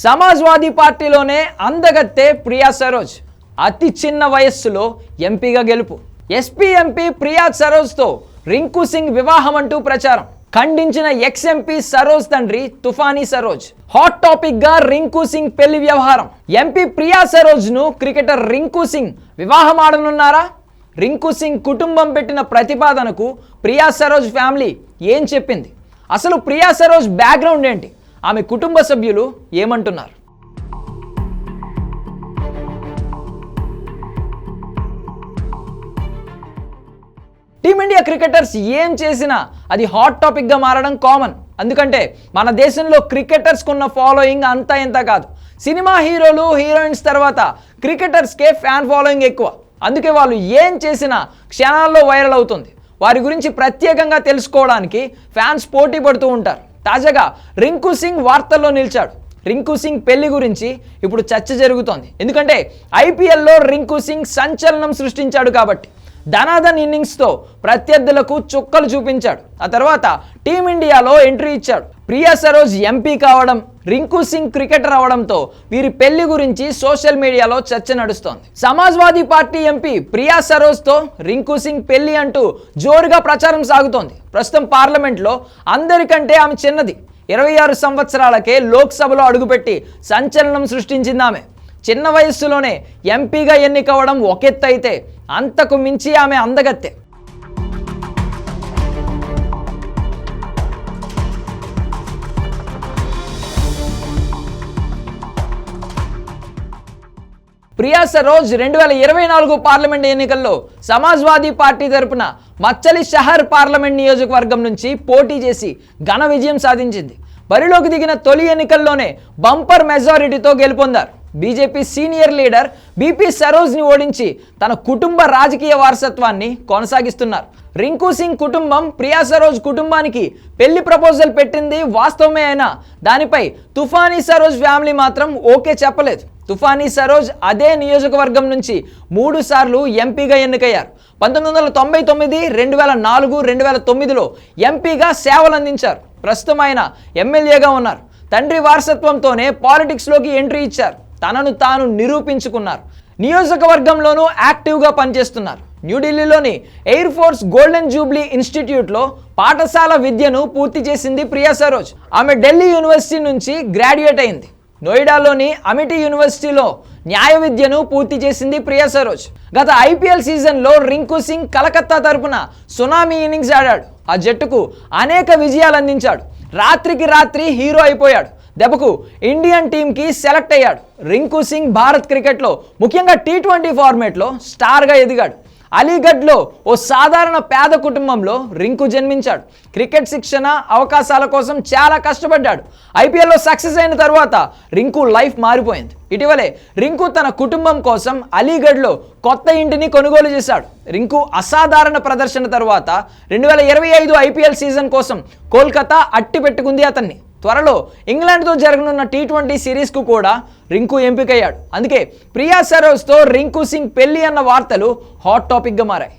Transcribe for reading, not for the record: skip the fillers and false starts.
సమాజ్వాదీ పార్టీలోనే అందగత్తె ప్రియా సరోజ్ అతి చిన్న వయస్సులో ఎంపీగా గెలుపు. ఎస్పీ ఎంపీ ప్రియా సరోజ్తో రింకు సింగ్ వివాహం అంటూ ప్రచారం. ఖండించిన ఎక్స్ ఎంపీ సరోజ్ తండ్రి తుఫానీ సరోజ్. హాట్ టాపిక్ గా రింకు సింగ్ పెళ్లి వ్యవహారం. ఎంపీ ప్రియా సరోజ్ ను క్రికెటర్ రింకు సింగ్ వివాహం ఆడనున్నారా? రింకు సింగ్ కుటుంబం పెట్టిన ప్రతిపాదనకు ప్రియా సరోజ్ ఫ్యామిలీ ఏం చెప్పింది? అసలు ప్రియా సరోజ్ బ్యాక్గ్రౌండ్ ఏంటి? ఆమె కుటుంబ సభ్యులు ఏమంటున్నారు? టీమిండియా క్రికెటర్స్ ఏం చేసినా అది హాట్ టాపిక్గా మారడం కామన్. ఎందుకంటే మన దేశంలో క్రికెటర్స్కి ఉన్న ఫాలోయింగ్ అంతా ఇంత కాదు. సినిమా హీరోలు హీరోయిన్స్ తర్వాత క్రికెటర్స్కే ఫ్యాన్ ఫాలోయింగ్ ఎక్కువ. అందుకే వాళ్ళు ఏం చేసినా క్షణాల్లో వైరల్ అవుతుంది. వారి గురించి ప్రత్యేకంగా తెలుసుకోవడానికి ఫ్యాన్స్ పోటీ పడుతూ ఉంటారు. తాజాగా రింకు సింగ్ వార్తల్లో నిలిచాడు. రింకు సింగ్ పెళ్లి గురించి ఇప్పుడు చర్చ జరుగుతోంది. ఎందుకంటే ఐపీఎల్లో రింకు సింగ్ సంచలనం సృష్టించాడు కాబట్టి. ధనాధన్ ఇన్నింగ్స్తో ప్రత్యర్థులకు చుక్కలు చూపించాడు. ఆ తర్వాత టీమిండియాలో ఎంట్రీ ఇచ్చాడు. ప్రియా సరోజ్ ఎంపీ కావడం, రింకు సింగ్ క్రికెటర్ అవడంతో వీరి పెళ్లి గురించి సోషల్ మీడియాలో చర్చ నడుస్తోంది. సమాజ్వాదీ పార్టీ ఎంపీ ప్రియా సరోజ్తో రింకు సింగ్ పెళ్లి అంటూ జోరుగా ప్రచారం సాగుతోంది. ప్రస్తుతం పార్లమెంట్లో అందరికంటే ఆమె చిన్నది. 26 సంవత్సరాలకే లోక్సభలో అడుగుపెట్టి సంచలనం సృష్టించింది ఆమె. చిన్న వయస్సులోనే ఎంపీగా ఎన్నికవడం ఒకెత్తు అయితే అంతకు మించి ఆమె అందగత్తె. ప్రియా సరోజ్ 2024 పార్లమెంట్ ఎన్నికల్లో సమాజ్వాదీ పార్టీ తరపున మచ్చలి షహర్ పార్లమెంట్ నియోజకవర్గం నుంచి పోటీ చేసి ఘన విజయం సాధించింది. బరిలోకి దిగిన తొలి ఎన్నికల్లోనే బంపర్ మెజారిటీతో గెలుపొందారు. BJP senior leader BP Sarojini ఓడించి తన కుటుంబ రాజకీయ వారసత్వాన్ని కొనసాగిస్తున్నారు. రింకు సింగ్ కుటుంబం ప్రియా సరోజ్ కుటుంబానికి పెళ్లి ప్రపోజల్ పెట్టింది వాస్తవమే అయినా దానిపై తుఫానీ సరోజ్ ఫ్యామిలీ మాత్రం ఓకే చెప్పలేదు. తుఫానీ సరోజ్ అదే నియోజకవర్గం నుంచి 3 సార్లు ఎంపీగా ఎన్నికయ్యారు. 1999, 2004, 2009లో ఎంపీగా సేవలందించారు. ప్రస్తుతం ఆయన ఎమ్మెల్యేగా ఉన్నారు. తండ్రి వారసత్వంతోనే పాలిటిక్స్లోకి ఎంట్రీ ఇచ్చారు. తనను తాను నిరూపించుకున్నారు. నియోజకవర్గంలోనూ యాక్టివ్గా పనిచేస్తున్నారు. న్యూఢిల్లీలోని ఎయిర్ ఫోర్స్ గోల్డెన్ జూబ్లీ ఇన్స్టిట్యూట్లో పాఠశాల విద్యను పూర్తి చేసింది ప్రియా సరోజ్. ఆమె ఢిల్లీ యూనివర్సిటీ నుంచి గ్రాడ్యుయేట్ అయింది. నోయిడాలోని అమిటీ యూనివర్సిటీలో న్యాయ విద్యను పూర్తి చేసింది ప్రియా సరోజ్. గత ఐపీఎల్ సీజన్లో రింకు సింగ్ కలకత్తా తరపున సునామీ ఇన్నింగ్స్ ఆడాడు. ఆ జట్టుకు అనేక విజయాలు అందించాడు. రాత్రికి రాత్రి హీరో అయిపోయాడు. దెబ్బకు ఇండియన్ టీంకి సెలెక్ట్ అయ్యాడు. రింకు సింగ్ భారత్ క్రికెట్లో ముఖ్యంగా T20 ఫార్మేట్లో స్టార్గా ఎదిగాడు. అలీగఢ్లో ఓ సాధారణ పేద కుటుంబంలో రింకు జన్మించాడు. క్రికెట్ శిక్షణ అవకాశాల కోసం చాలా కష్టపడ్డాడు. ఐపీఎల్లో సక్సెస్ అయిన తర్వాత రింకు లైఫ్ మారిపోయింది. ఇటీవలే రింకు తన కుటుంబం కోసం అలీగఢ్లో కొత్త ఇంటిని కొనుగోలు చేశాడు. రింకు అసాధారణ ప్రదర్శన తర్వాత 2025 ఐపీఎల్ సీజన్ కోసం కోల్కతా అట్టి పెట్టుకుంది అతన్ని. త్వరలో ఇంగ్లాండ్తో జరగనున్న T20 సిరీస్కు కూడా రింకు ఎంపికయ్యాడు. అందుకే ప్రియా సరోజ్తో రింకు సింగ్ పెళ్లి అన్న వార్తలు హాట్ టాపిక్గా మారాయి.